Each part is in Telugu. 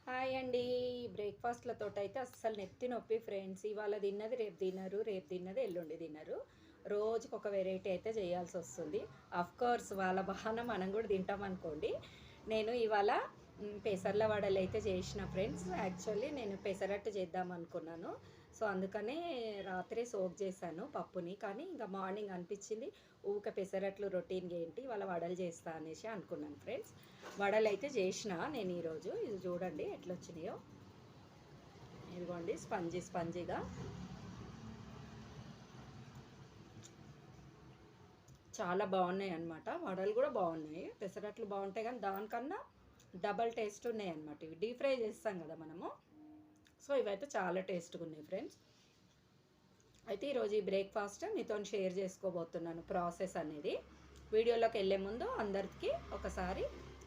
హాయ్ అండి. బ్రేక్ఫాస్ట్లతో అయితే అస్సలు నెత్తి నొప్పి ఫ్రెండ్స్. ఇవాళ తిన్నది రేపు తినరు, రేపు తిన్నది ఎల్లుండి తినరు. రోజుకి ఒక వెరైటీ అయితే చేయాల్సి వస్తుంది. కోర్స్ వాళ్ళ బహాన మనం కూడా తింటాం అనుకోండి. నేను ఇవాళ పెసర్ల వడలు అయితే చేసిన ఫ్రెండ్స్. యాక్చువల్లీ నేను పెసరట్టు చేద్దాం అనుకున్నాను. సో అందుకనే రాత్రే సోక్ చేశాను పప్పుని. కానీ ఇంకా మార్నింగ్ అనిపించింది ఊక పెసరట్లు రొటీన్గా ఏంటి వాళ్ళ వడలు చేస్తా అనేసి అనుకున్నాను ఫ్రెండ్స్. వడలు అయితే చేసిన నేను ఈరోజు. ఇది చూడండి ఎట్లా వచ్చినాయో. ఇదిగోండి స్పంజీగా చాలా బాగున్నాయి అన్నమాట. వడలు కూడా బాగున్నాయి. పెసరట్లు బాగుంటాయి కానీ దానికన్నా డబల్ టేస్ట్ ఉన్నాయి అన్నమాట. ఇవి డీప్ ఫ్రై చేస్తాం కదా మనము. సో ఇవైతే చాలా టేస్ట్గా ఉన్నాయి ఫ్రెండ్స్. అయితే ఈరోజు ఈ బ్రేక్ఫాస్ట్ మీతో షేర్ చేసుకోబోతున్నాను ప్రాసెస్ అనేది. వీడియోలోకి వెళ్ళే ముందు అందరికీ ఒకసారి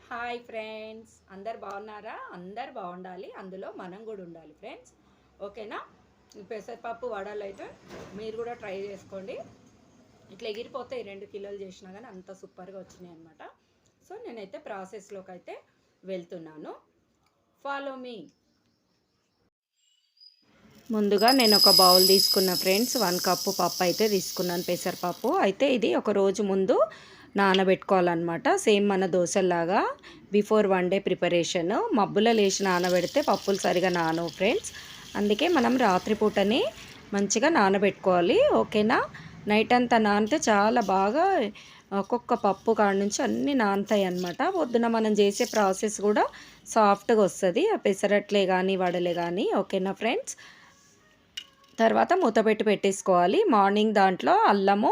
హాయ్ ఫ్రెండ్స్, అందరు బాగున్నారా? అందరు బాగుండాలి, అందులో మనం కూడా ఉండాలి ఫ్రెండ్స్. ఓకేనా? పెసరపప్పు వడలు అయితే మీరు కూడా ట్రై చేసుకోండి. ఇట్లా ఎగిరిపోతాయి 2 కిలోలు చేసినా కానీ అంత సూపర్గా వచ్చినాయి అనమాట. సో నేనైతే ప్రాసెస్లోకి అయితే వెళ్తున్నాను. Follow me. ముందుగా నేను ఒక బౌల్ తీసుకున్న ఫ్రెండ్స్. 1 కప్పు పప్పు అయితే తీసుకున్నాను, పెసరపప్పు. అయితే ఇది ఒక రోజు ముందు నానబెట్టుకోవాలన్నమాట. సేమ్ మన దోశల్లాగా బిఫోర్ 1 డే ప్రిపరేషన్. మబ్బులో లేచి నానబెడితే పప్పులు సరిగా నానవు ఫ్రెండ్స్. అందుకే మనం రాత్రిపూటని మంచిగా నానబెట్టుకోవాలి. ఓకేనా? నైట్ అంతా నానితే చాలా బాగా ఒక్కొక్క పప్పు కాడ నుంచి అన్నీ నానతాయి అన్నమాట. పొద్దున మనం చేసే ప్రాసెస్ కూడా సాఫ్ట్గా వస్తుంది, ఆ పెసరట్లే కానీ వడలే కానీ. ఓకేనా ఫ్రెండ్స్? తర్వాత మూతపెట్టి పెట్టేసుకోవాలి. మార్నింగ్ దాంట్లో అల్లము,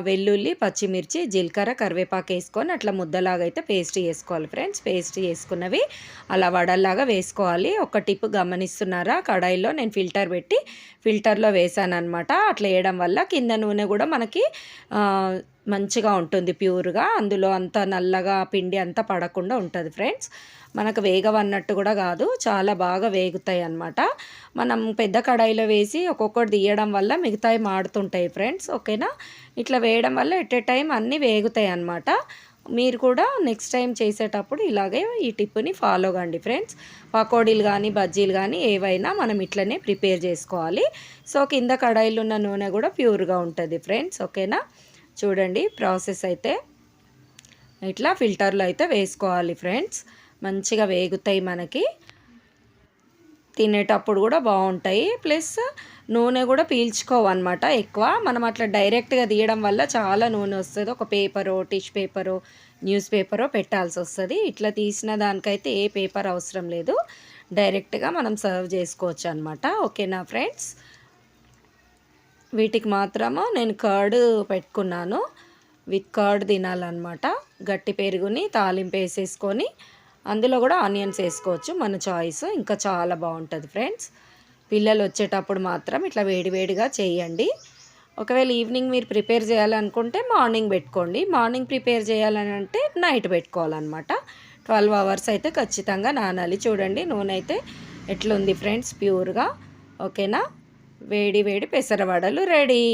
వెల్లుల్లి, పచ్చిమిర్చి, జీలకర్ర, కరివేపాకు వేసుకొని అట్లా ముద్దలాగా అయితే పేస్ట్ చేసుకోవాలి ఫ్రెండ్స్. పేస్ట్ చేసుకున్నవి అలా వడల్లాగా వేసుకోవాలి. ఒక టిప్ గమనిస్తున్నారా? కడాయిలో నేను ఫిల్టర్ పెట్టి ఫిల్టర్లో వేసాను అనమాట. అట్లా వేయడం వల్ల కింద నూనె కూడా మనకి మంచిగా ఉంటుంది, ప్యూర్గా. అందులో అంత నల్లగా పిండి అంతా పడకుండా ఉంటుంది ఫ్రెండ్స్. మనకు వేగవన్నట్టు కూడా కాదు, చాలా బాగా వేగుతాయి అన్నమాట. మనం పెద్ద కడాయిలో వేసి ఒక్కొక్కటి తీయడం వల్ల మిగతాయి మాడుతుంటాయి ఫ్రెండ్స్. ఓకేనా? ఇట్లా వేయడం వల్ల ఎట్ ఏ టైం అన్నీ వేగుతాయి అన్నమాట. మీరు కూడా నెక్స్ట్ టైం చేసేటప్పుడు ఇలాగే ఈ టిప్ని ఫాలో కండి ఫ్రెండ్స్. పకోడీలు కానీ బజ్జీలు కానీ ఏవైనా మనం ఇట్లనే ప్రిపేర్ చేసుకోవాలి. సో కింద కడాయిలో ఉన్న నూనె కూడా ప్యూర్గా ఉంటుంది ఫ్రెండ్స్. ఓకేనా? చూడండి ప్రాసెస్ అయితే ఇట్లా ఫిల్టర్లో అయితే వేసుకోవాలి ఫ్రెండ్స్. మంచిగా వేగుతాయి, మనకి తినేటప్పుడు కూడా బాగుంటాయి. ప్లస్ నూనె కూడా పీల్చుకోవన్నమాట ఎక్కువ. మనం అట్లా డైరెక్ట్గా తీయడం వల్ల చాలా నూనె వస్తుంది. ఒక పేపరో, టిష్యూ పేపరో, న్యూస్ పేపరో పెట్టాల్సి వస్తుంది. ఇట్లా తీసిన దానికైతే ఏ పేపర్ అవసరం లేదు, డైరెక్ట్గా మనం సర్వ్ చేసుకోవచ్చు అనమాట. ఓకేనా ఫ్రెండ్స్? వీటికి మాత్రము నేను కర్డ్ పెట్టుకున్నాను. విత్ కర్డ్ తినాలన్నమాట. గట్టి పెరుగుని తాలింపు వేసేసుకొని అందులో కూడా ఆనియన్స్ వేసుకోవచ్చు, మన చాయిస్. ఇంకా చాలా బాగుంటుంది ఫ్రెండ్స్. పిల్లలు వచ్చేటప్పుడు మాత్రం ఇట్లా వేడివేడిగా చేయండి. ఒకవేళ ఈవినింగ్ మీరు ప్రిపేర్ చేయాలనుకుంటే మార్నింగ్ పెట్టుకోండి. మార్నింగ్ ప్రిపేర్ చేయాలని అంటే నైట్ పెట్టుకోవాలన్నమాట. 12 అవర్స్ అయితే ఖచ్చితంగా నానాలి. చూడండి నూనె అయితే ఎట్లుంది ఫ్రెండ్స్, ప్యూర్గా. ఓకేనా? వేడి వేడి పెసరవడలు రెడీ.